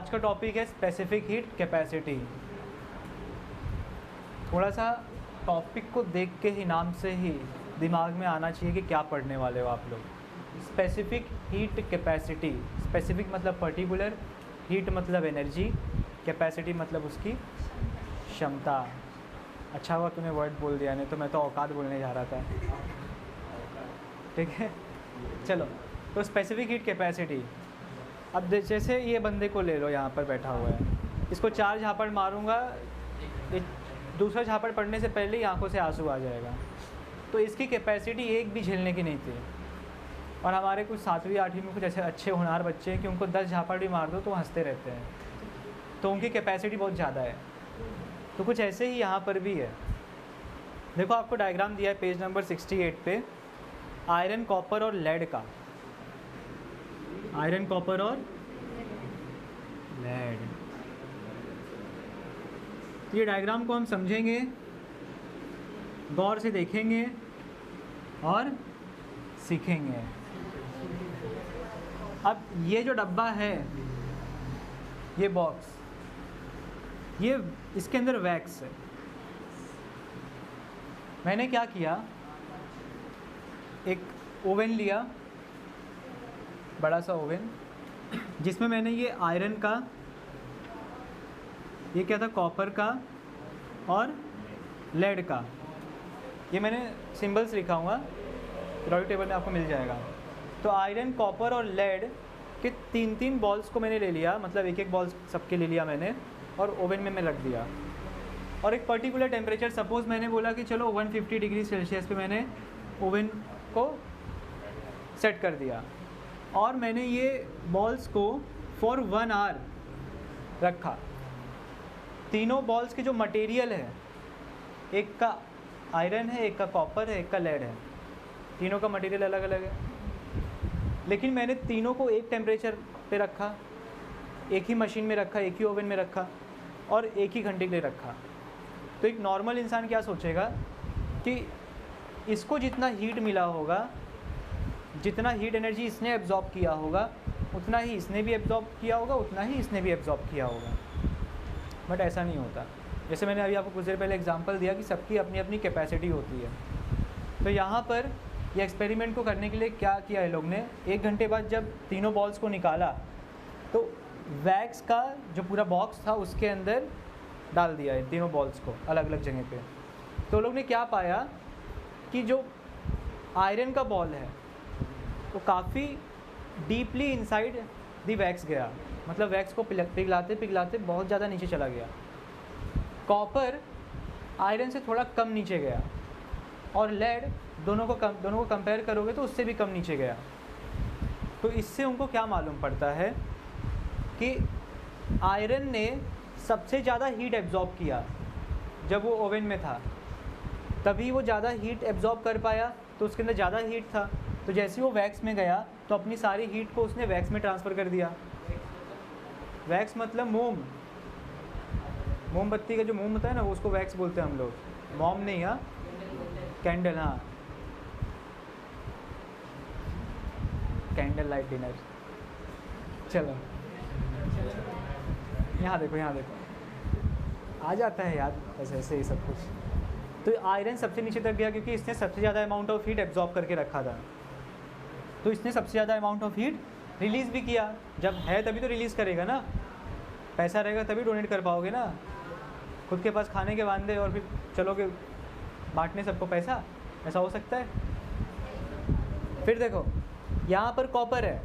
आज का टॉपिक है स्पेसिफिक हीट कैपेसिटी। थोड़ा सा टॉपिक को देख के ही, नाम से ही दिमाग में आना चाहिए कि क्या पढ़ने वाले हो आप लोग। स्पेसिफिक हीट कैपेसिटी, स्पेसिफिक मतलब पर्टिकुलर, हीट मतलब एनर्जी, कैपेसिटी मतलब उसकी क्षमता। अच्छा हुआ तूने वर्ड बोल दिया, नहीं तो मैं तो औकात बोलने जा रहा था। ठीक है, चलो। तो स्पेसिफिक हीट कैपेसिटी, अब जैसे ये बंदे को ले लो, यहाँ पर बैठा हुआ है, इसको 4 झापड़ मारूंगा, दूसरा झापड़ पड़ने से पहले ही आंखों से आंसू आ जाएगा। तो इसकी कैपेसिटी एक भी झेलने की नहीं थी। और हमारे कुछ 7वीं 8वीं में कुछ ऐसे अच्छे होनहार बच्चे हैं कि उनको 10 झापड़ भी मार दो तो हंसते रहते हैं, तो उनकी कैपेसिटी बहुत ज़्यादा है। तो कुछ ऐसे ही यहाँ पर भी है। देखो आपको डायग्राम दिया है पेज नंबर 68 पे, आयरन, कॉपर और लेड का। आयरन, कॉपर और लेड। तो ये डायग्राम को हम समझेंगे, गौर से देखेंगे और सीखेंगे। अब ये जो डब्बा है, ये बॉक्स, ये इसके अंदर वैक्स है। मैंने क्या किया, एक ओवन लिया, बड़ा सा ओवन, जिसमें मैंने ये आयरन का, ये क्या था, कॉपर का और लेड का, ये मैंने सिंबल्स लिखा हुआ, राउंड टेबल में आपको मिल जाएगा। तो आयरन, कॉपर और लेड के 3-3 बॉल्स को मैंने ले लिया, मतलब एक एक बॉल सबके ले लिया मैंने, और ओवन में मैं रख दिया। और एक पर्टिकुलर टेम्परेचर, सपोज़ मैंने बोला कि चलो 150 डिग्री सेल्सियस पे मैंने ओवन को सेट कर दिया, और मैंने ये बॉल्स को फॉर 1 आवर रखा। तीनों बॉल्स के जो मटेरियल है, एक का आयरन है, एक का कॉपर है, एक का लेड है, तीनों का मटेरियल अलग अलग है, लेकिन मैंने तीनों को एक टेम्परेचर पे रखा, एक ही मशीन में रखा, एक ही ओवन में रखा, और एक ही घंटे के लिए रखा। तो एक नॉर्मल इंसान क्या सोचेगा कि इसको जितना हीट मिला होगा, जितना हीट एनर्जी इसने एब्जॉर्ब किया होगा, उतना ही इसने भी एब्जॉर्ब किया होगा, उतना ही इसने भी एब्जॉर्ब किया होगा। बट ऐसा नहीं होता। जैसे मैंने अभी आपको कुछ देर पहले एग्जांपल दिया कि सबकी अपनी अपनी कैपेसिटी होती है। तो यहाँ पर ये एक्सपेरिमेंट को करने के लिए क्या किया है लोग ने, 1 घंटे बाद जब तीनों बॉल्स को निकाला तो वैक्स का जो पूरा बॉक्स था उसके अंदर डाल दिया है तीनों बॉल्स को अलग अलग जगह पे। तो लोग ने क्या पाया कि जो आयरन का बॉल है वो काफ़ी डीपली इनसाइड दी वैक्स गया, मतलब वैक्स को पिघलाते पिघलाते बहुत ज़्यादा नीचे चला गया। कॉपर आयरन से थोड़ा कम नीचे गया, और लेड दोनों को कंपेयर करोगे तो उससे भी कम नीचे गया। तो इससे उनको क्या मालूम पड़ता है कि आयरन ने सबसे ज़्यादा हीट एब्जॉर्ब किया जब वो ओवन में था, तभी वो ज़्यादा हीट एब्जॉर्ब कर पाया, तो उसके अंदर ज़्यादा हीट था। तो जैसे ही वो वैक्स में गया तो अपनी सारी हीट को उसने वैक्स में ट्रांसफ़र कर दिया। वैक्स मतलब मोम, मोमबत्ती का जो मोम होता है ना, वो उसको वैक्स बोलते हैं हम लोग, मोम नहीं, हाँ कैंडल, हाँ कैंडल लाइट डिनर। चलो यहाँ देखो, यहाँ देखो, आ जाता है याद ऐसे ऐसे ही सब कुछ। तो आयरन सबसे नीचे तक गया क्योंकि इसने सबसे ज़्यादा अमाउंट ऑफ हीट एब्जॉर्ब करके रखा था। तो इसने सबसे ज़्यादा अमाउंट ऑफ हीट रिलीज़ भी किया। जब है तभी तो रिलीज़ करेगा ना, पैसा रहेगा तभी डोनेट कर पाओगे ना। खुद के पास खाने के वांदे और फिर चलोगे बांटने सबको पैसा, ऐसा हो सकता है? फिर देखो यहाँ पर कॉपर है,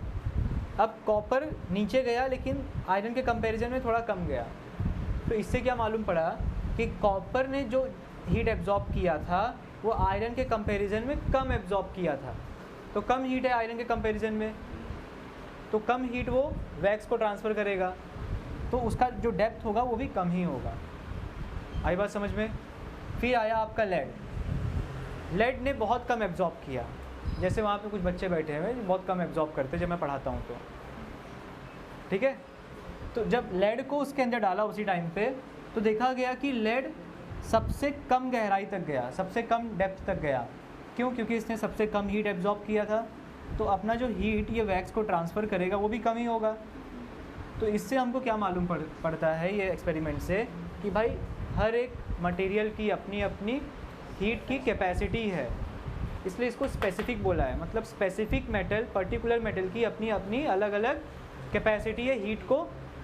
अब कॉपर नीचे गया लेकिन आयरन के कंपैरिजन में थोड़ा कम गया। तो इससे क्या मालूम पड़ा कि कॉपर ने जो हीट एब्जॉर्ब किया था वो आयरन के कंपैरिजन में कम एब्जॉर्ब किया था। तो कम हीट है आयरन के कंपैरिजन में, तो कम हीट वो वैक्स को ट्रांसफ़र करेगा, तो उसका जो डेप्थ होगा वो भी कम ही होगा। आई बात समझ में? फिर आया आपका लेड। लेड ने बहुत कम एब्जॉर्ब किया, जैसे वहाँ पे कुछ बच्चे बैठे हुए जो बहुत कम एब्जॉर्ब करते जब मैं पढ़ाता हूँ तो, ठीक है। तो जब लेड को उसके अंदर डाला उसी टाइम पे, तो देखा गया कि लेड सबसे कम गहराई तक गया, सबसे कम डेप्थ तक गया। क्यों? क्योंकि इसने सबसे कम हीट एब्जॉर्ब किया था, तो अपना जो हीट ये वैक्स को ट्रांसफ़र करेगा वो भी कम ही होगा। तो इससे हमको क्या मालूम पड़ता है ये एक्सपेरिमेंट से कि भाई हर एक मटेरियल की अपनी अपनी हीट की कैपेसिटी है, इसलिए इसको स्पेसिफिक बोला है। मतलब स्पेसिफिक मेटल, पर्टिकुलर मेटल की अपनी अपनी अलग अलग कैपेसिटी है हीट को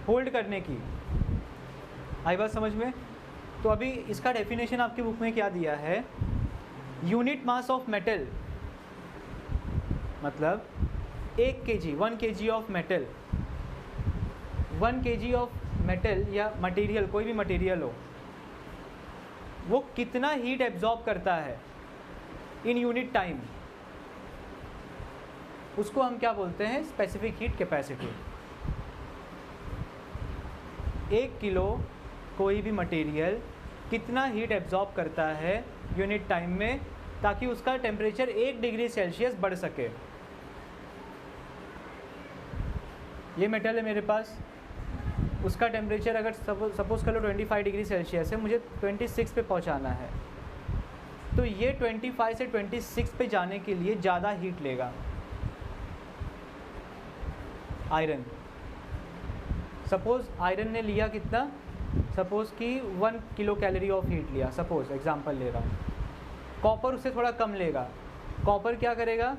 होल्ड करने की। आई बात समझ में? तो अभी इसका डेफिनेशन आपकी बुक में क्या दिया है, यूनिट मास ऑफ मेटल, मतलब 1 kg 1 kg of metal, 1 kg of metal या मटेरियल, कोई भी मटेरियल हो, वो कितना हीट एब्जॉर्ब करता है इन यूनिट टाइम, उसको हम क्या बोलते हैं, स्पेसिफिक हीट कैपेसिटी। 1 किलो कोई भी मटेरियल कितना हीट एब्जॉर्ब करता है यूनिट टाइम में, ताकि उसका टेम्परेचर 1 डिग्री सेल्सियस बढ़ सके। ये मेटल है मेरे पास, उसका टेम्परेचर अगर सपोज कर लो 25 डिग्री सेल्सियस है, मुझे 26 पे पहुंचाना है, तो ये 25 से 26 पे जाने के लिए ज़्यादा हीट लेगा। आयरन, सपोज आयरन ने लिया कितना, सपोज कि 1 किलो कैलोरी ऑफ हीट लिया, सपोज एग्जांपल ले रहा हूँ। कॉपर उससे थोड़ा कम लेगा। कॉपर क्या करेगा,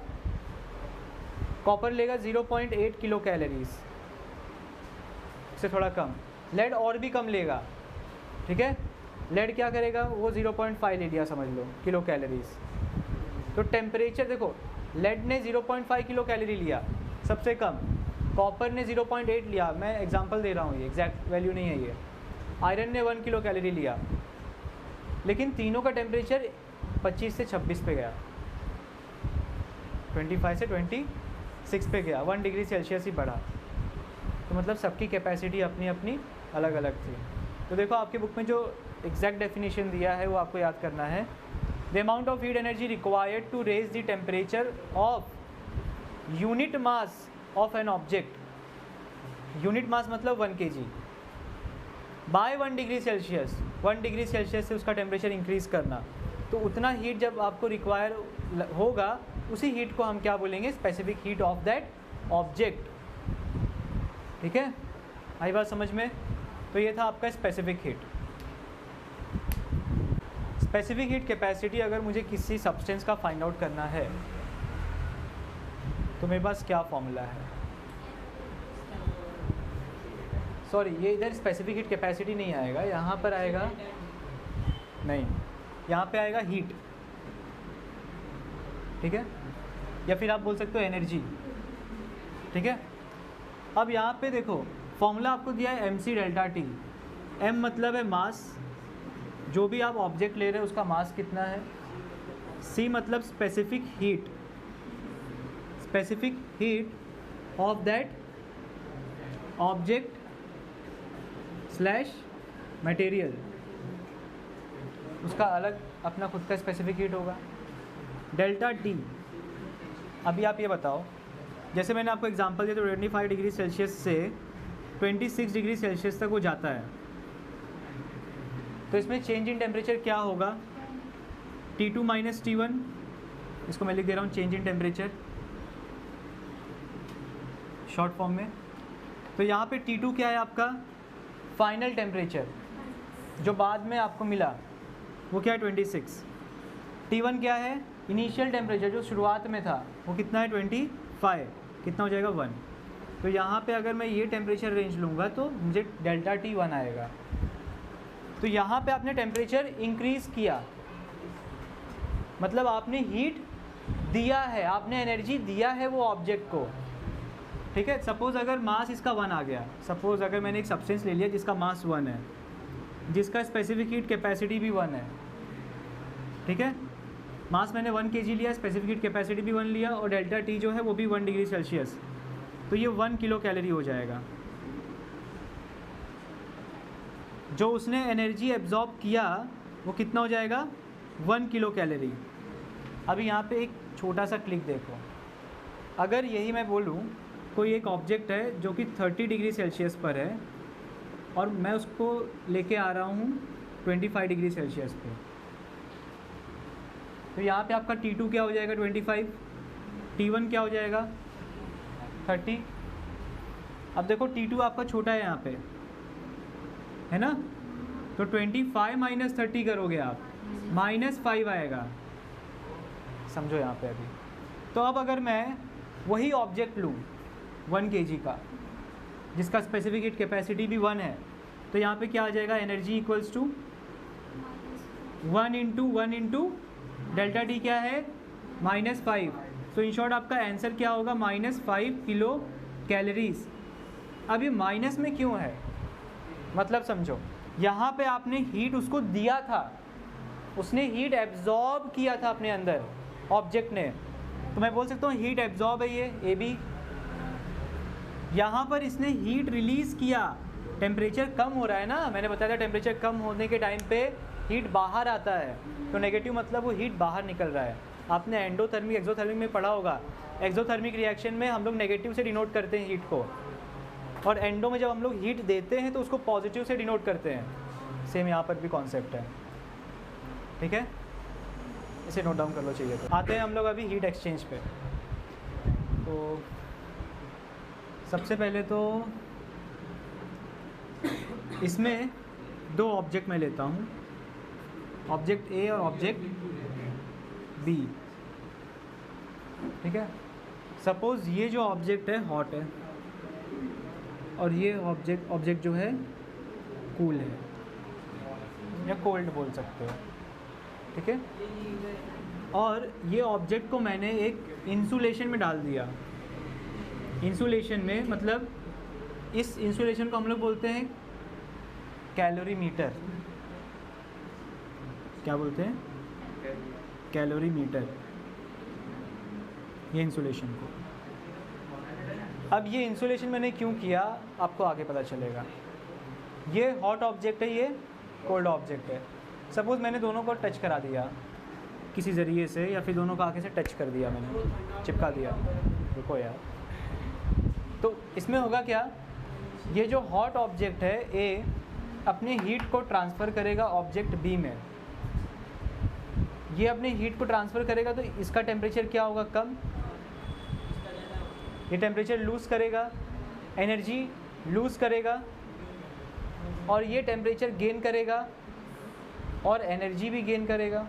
कॉपर लेगा 0.8 किलो कैलोरीज, से थोड़ा कम। लेड और भी कम लेगा, ठीक है। लेड क्या करेगा, वो 0.5 ले लिया समझ लो किलो कैलोरीज। तो टेम्परेचर देखो, लेड ने 0.5 किलो कैलोरी लिया सबसे कम, कॉपर ने 0.8 लिया, मैं एग्जांपल दे रहा हूँ, ये एग्जैक्ट वैल्यू नहीं है ये। आयरन ने 1 किलो कैलोरी लिया, लेकिन तीनों का टेम्परेचर 25 से 26 पे गया, 25 से 26 पे गया, 1 डिग्री सेल्सियस ही बढ़ा। तो मतलब सबकी कैपेसिटी अपनी अपनी अलग अलग थी। तो देखो आपकी बुक में जो एग्जैक्ट डेफिनेशन दिया है वो आपको याद करना है। The amount of heat energy required to raise the temperature of unit mass of an object, unit mass मतलब 1 kg, by 1 degree Celsius, 1 degree Celsius से उसका टेम्परेचर इंक्रीज़ करना। तो उतना हीट जब आपको रिक्वायर होगा, उसी हीट को हम क्या बोलेंगे, specific heat of that object. ठीक है, आई बात समझ में? तो ये था आपका specific heat. Specific heat capacity अगर मुझे किसी सब्सटेंस का फाइंड आउट करना है तो मेरे पास क्या फॉर्मूला है, सॉरी ये इधर स्पेसिफिक हीट कैपेसिटी नहीं आएगा, यहाँ पर आएगा, नहीं यहाँ पे आएगा हीट, ठीक है, या फिर आप बोल सकते हो एनर्जी, ठीक है। अब यहाँ पे देखो फॉर्मूला आपको दिया है mc डेल्टा टी। m मतलब है मास, जो भी आप ऑब्जेक्ट ले रहे हो उसका मास कितना है। c मतलब specific heat, specific heat of that object slash material, उसका अलग अपना खुद का स्पेसिफिक हीट होगा। डेल्टा टी, अभी आप ये बताओ, जैसे मैंने आपको एग्जांपल दिया तो 25 डिग्री सेल्सियस से 26 डिग्री सेल्सियस तक वो जाता है, तो इसमें चेंज इन टेम्परेचर क्या होगा, T2 माइनस T1, इसको मैं लिख दे रहा हूँ change in temperature short form में। तो यहाँ पे T2 क्या है आपका, फाइनल टेम्परेचर जो बाद में आपको मिला वो क्या है 26। T1 क्या है, इनिशियल टेम्परेचर जो शुरुआत में था वो कितना है 25, कितना हो जाएगा 1। तो यहाँ पे अगर मैं ये टेम्परेचर रेंज लूँगा तो मुझे डेल्टा T1 आएगा। तो यहाँ पे आपने टेम्परेचर इंक्रीज़ किया, मतलब आपने हीट दिया है, आपने एनर्जी दिया है वो ऑब्जेक्ट को, ठीक है। सपोज़ अगर मास इसका 1 आ गया, सपोज़ अगर मैंने एक सब्सटेंस ले लिया जिसका मास 1 है, जिसका स्पेसिफिक हीट कैपेसिटी भी 1 है, ठीक है। मास मैंने 1 kg लिया, स्पेसिफिक हीट कैपेसिटी भी 1 लिया, और डेल्टा टी जो है वो भी 1 डिग्री सेल्सियस, तो ये 1 किलो कैलोरी हो जाएगा। जो उसने एनर्जी एब्जॉर्ब किया वो कितना हो जाएगा, 1 किलो कैलोरी। अभी यहाँ पे एक छोटा सा क्लिक देखो, अगर यही मैं बोलूँ कोई एक ऑब्जेक्ट है जो कि 30 डिग्री सेल्सियस पर है और मैं उसको लेके आ रहा हूँ 25 डिग्री सेल्सियस पे, तो यहाँ पे आपका T2 क्या हो जाएगा 25, T1 क्या हो जाएगा 30, अब देखो T2 आपका छोटा है यहाँ पे, है ना, तो 25 माइनस 30 करोगे आप, -5 आएगा, समझो यहाँ पे अभी। तो अब अगर मैं वही ऑब्जेक्ट लूँ 1 kg का, जिसका स्पेसिफिक हीट कैपेसिटी भी 1 है, तो यहाँ पे क्या आ जाएगा, energy equals to 1 into delta T क्या है, -5। तो इन शॉर्ट आपका आंसर क्या होगा, -5 किलो कैलोरीज। अब ये माइनस में क्यों है, मतलब समझो, यहाँ पे आपने हीट उसको दिया था, उसने हीट एब्जॉर्ब किया था अपने अंदर ऑब्जेक्ट ने, तो मैं बोल सकता हूँ हीट एब्जॉर्ब है ये ए बी। यहाँ पर इसने हीट रिलीज़ किया, टेम्परेचर कम हो रहा है ना, मैंने बताया था टेम्परेचर कम होने के टाइम पे हीट बाहर आता है, तो नेगेटिव मतलब वो हीट बाहर निकल रहा है। आपने एंडोथर्मिक एक्सोथर्मिक में पढ़ा होगा, एक्सोथर्मिक रिएक्शन में हम लोग नेगेटिव से डिनोट करते हैं हीट को, और एंडो में जब हम लोग हीट देते हैं तो उसको पॉजिटिव से डिनोट करते हैं। सेम यहाँ पर भी कॉन्सेप्ट है, ठीक है, इसे नोट डाउन कर लो चाहिए तो। आते हैं हम लोग अभी हीट एक्सचेंज पे। तो सबसे पहले तो इसमें 2 ऑब्जेक्ट मैं लेता हूँ, ऑब्जेक्ट ए और ऑब्जेक्ट बी, ठीक है। सपोज़ ये जो ऑब्जेक्ट है हॉट है और ये ऑब्जेक्ट जो है कूल है या कोल्ड बोल सकते हो, ठीक है। और ये ऑब्जेक्ट को मैंने एक इंसुलेशन में डाल दिया, इंसुलेशन में मतलब इस इंसुलेशन को हम लोग बोलते हैं कैलोरीमीटर। क्या बोलते हैं, कैलोरीमीटर, ये इंसुलेशन को। अब ये इंसुलेशन मैंने क्यों किया आपको आगे पता चलेगा। ये हॉट ऑब्जेक्ट है, ये कोल्ड ऑब्जेक्ट है। सपोज़ मैंने दोनों को टच करा दिया किसी ज़रिए से, या फिर दोनों को आगे से टच कर दिया, मैंने चिपका दिया, रुको यार। तो इसमें होगा क्या, ये जो हॉट ऑब्जेक्ट है ए अपने हीट को ट्रांसफ़र करेगा ऑब्जेक्ट बी में, ये अपने हीट को ट्रांसफ़र करेगा, तो इसका टेम्परेचर क्या होगा, कम, ये टेम्परेचर लूज़ करेगा, एनर्जी लूज़ करेगा, और ये टेम्परेचर गेन करेगा और एनर्जी भी गेन करेगा।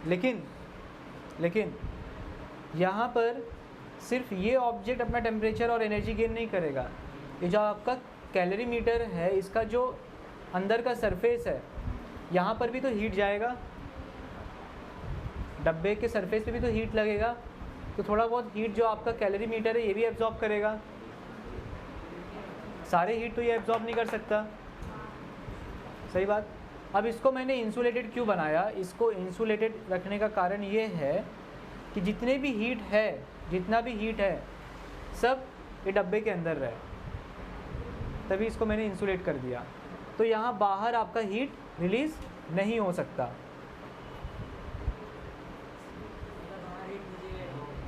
लेकिन यहाँ पर सिर्फ ये ऑब्जेक्ट अपना टेम्परेचर और एनर्जी गेन नहीं करेगा, ये जो आपका कैलोरीमीटर है, इसका जो अंदर का सरफेस है, यहाँ पर भी तो हीट जाएगा, डब्बे के सरफेस पे भी तो हीट लगेगा, तो थोड़ा बहुत हीट जो आपका कैलोरीमीटर है ये भी एब्जॉर्ब करेगा। सारे हीट तो ये एब्जॉर्ब नहीं कर सकता, सही बात। अब इसको मैंने इंसुलेटेड क्यों बनाया, इसको इंसुलेटेड रखने का कारण ये है कि जितना भी हीट है सब ये डब्बे के अंदर रहे, तभी इसको मैंने इंसुलेट कर दिया। तो यहाँ बाहर आपका हीट रिलीज़ नहीं हो सकता,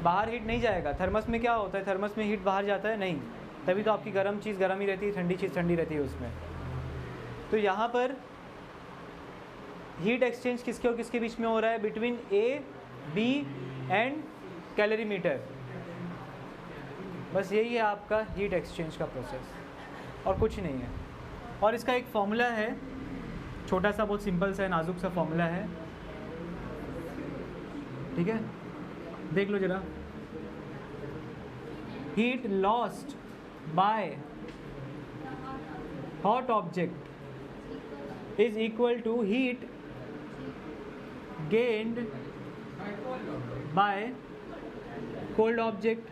बाहर हीट नहीं जाएगा। थर्मस में क्या होता है, थर्मस में हीट बाहर जाता है नहीं, तभी तो आपकी गर्म चीज़ गर्म ही रहती है, ठंडी चीज़ ठंडी रहती है उसमें। तो यहाँ पर हीट एक्सचेंज किसके और किसके बीच में हो रहा है, between A B and calorimeter. बस यही है आपका हीट एक्सचेंज का प्रोसेस, और कुछ नहीं है। और इसका एक फॉर्मूला है, छोटा सा, बहुत सिंपल सा नाजुक सा फॉर्मूला है, ठीक है, देख लो जरा। Heat lost by hot object is equal to heat gained by cold object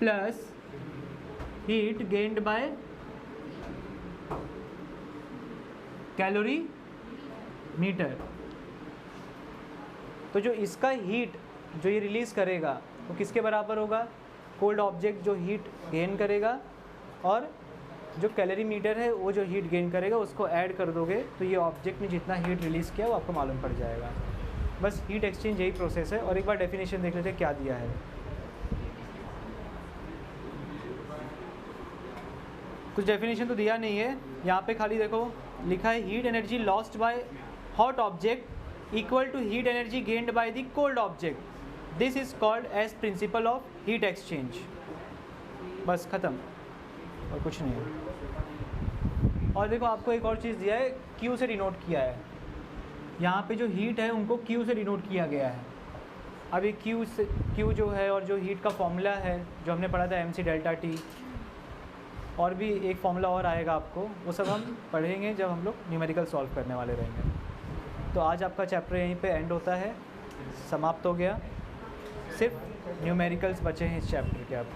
plus heat gained by calorimeter. तो जो इसका हीट जो ये रिलीज़ करेगा वो किसके बराबर होगा, कोल्ड ऑब्जेक्ट जो हीट गेन करेगा, और जो कैलोरीमीटर है वो जो हीट गेन करेगा, उसको ऐड कर दोगे तो ये ऑब्जेक्ट ने जितना हीट रिलीज़ किया वो आपको मालूम पड़ जाएगा। बस हीट एक्सचेंज यही प्रोसेस है। और एक बार डेफिनेशन देख लेते हैं क्या दिया है। कुछ डेफिनेशन तो दिया नहीं है, यहाँ पे खाली देखो लिखा है heat energy lost by hot object equal to heat energy gained by the cold object, this is called as principle of heat exchange. बस ख़त्म, और कुछ नहीं है। और देखो आपको एक और चीज़ दिया है, Q से डिनोट किया है, यहाँ पे जो हीट है उनको Q से डिनोट किया गया है। अब ये Q जो है और जो हीट का फॉर्मूला है जो हमने पढ़ा था MC डेल्टा T, और भी एक फॉर्मूला और आएगा आपको, वो सब हम पढ़ेंगे जब हम लोग न्यूमेरिकल सॉल्व करने वाले रहेंगे। तो आज आपका चैप्टर यहीं पे एंड होता है, समाप्त हो गया। सिर्फ न्यूमेरिकल्स बचे हैं इस चैप्टर के अब।